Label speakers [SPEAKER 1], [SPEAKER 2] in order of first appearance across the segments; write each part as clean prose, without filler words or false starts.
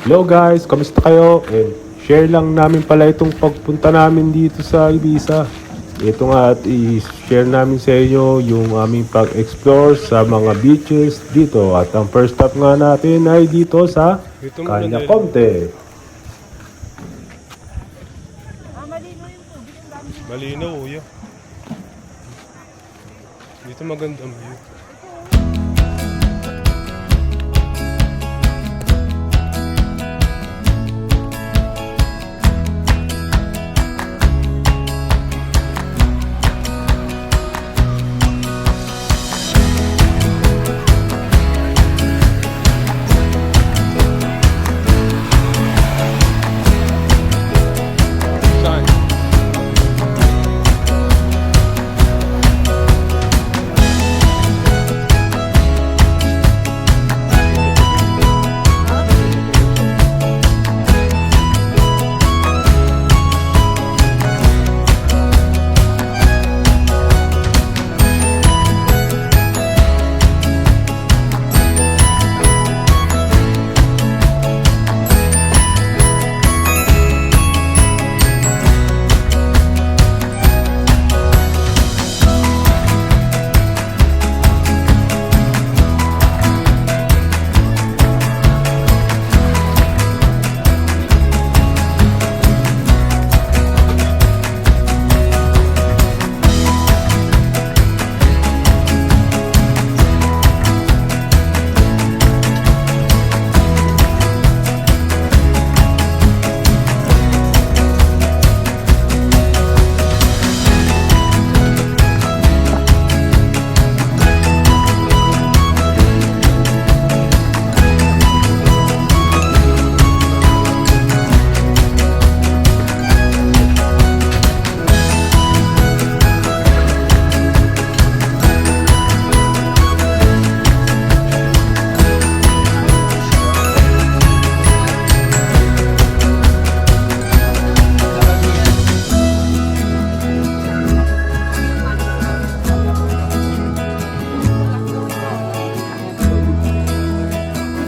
[SPEAKER 1] Hello guys, kamusta kayo? And share lang namin pala itong pagpunta namin dito sa Ibiza. Ito nga at i-share namin sa inyo yung aming pag-explore sa mga beaches dito. At ang first stop nga natin ay dito sa
[SPEAKER 2] Dito muna
[SPEAKER 1] Caña
[SPEAKER 2] dahil
[SPEAKER 1] Comte.
[SPEAKER 2] malinaw, kuya. Dito magandang view. Saan?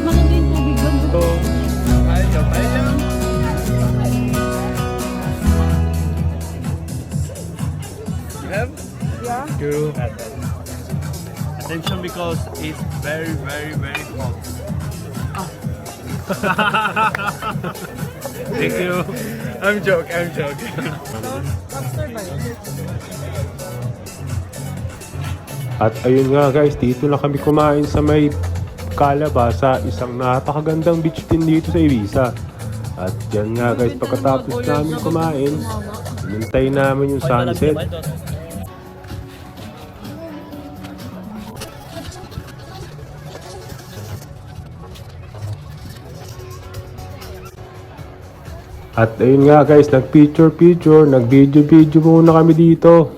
[SPEAKER 3] Maganda yung tubig doon.
[SPEAKER 2] Girl.
[SPEAKER 4] Attention because it's very, very, very hot. Thank you. I'm joking.
[SPEAKER 3] Lobster ba yun?
[SPEAKER 1] At ayun nga guys, dito na kami kumain sa may Calabasa, isang napakagandang beach din dito sa Ibiza. At yan nga guys, pagkatapos namin kumain, hinintay namin yung sunset. At ayun nga guys, nag-picture, nag-video muna kami dito.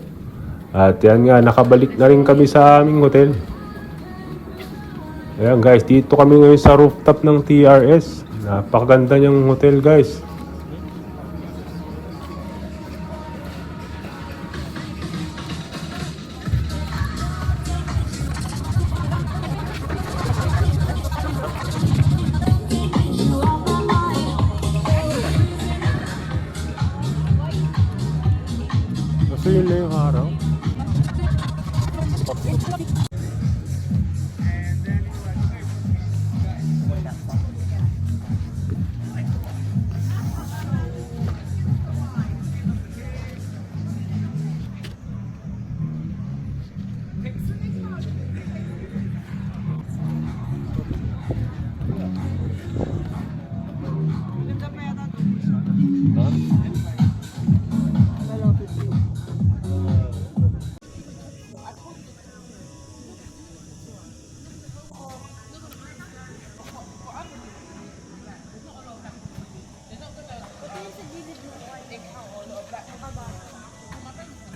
[SPEAKER 1] At yan nga, nakabalik na rin kami sa aming hotel. Ayan guys, dito kami ngayon sa rooftop ng TRS. Napakaganda niyang hotel guys. So yun na yung araw.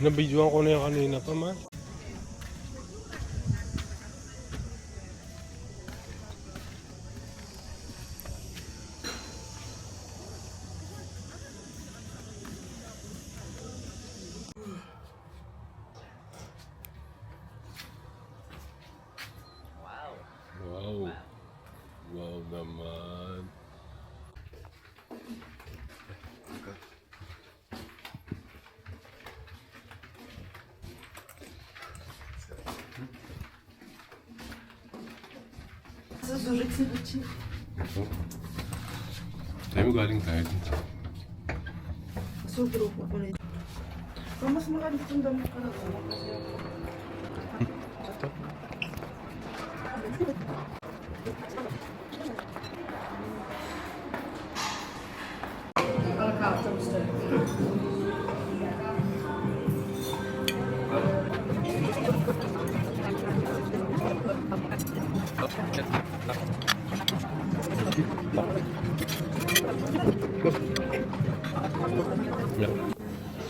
[SPEAKER 2] Nabidyoan ko na yan kanina pa, man. Wow. Wow naman.
[SPEAKER 3] Susulit si Luchi.
[SPEAKER 2] Tayo mo galing tayo dito.
[SPEAKER 3] Sobro po ulit. Pero mas maganda itong damit ka na ito.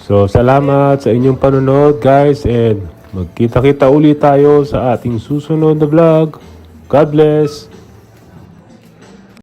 [SPEAKER 1] So, salamat sa inyong panonood guys and magkita-kita ulit tayo sa ating susunod na vlog. God bless!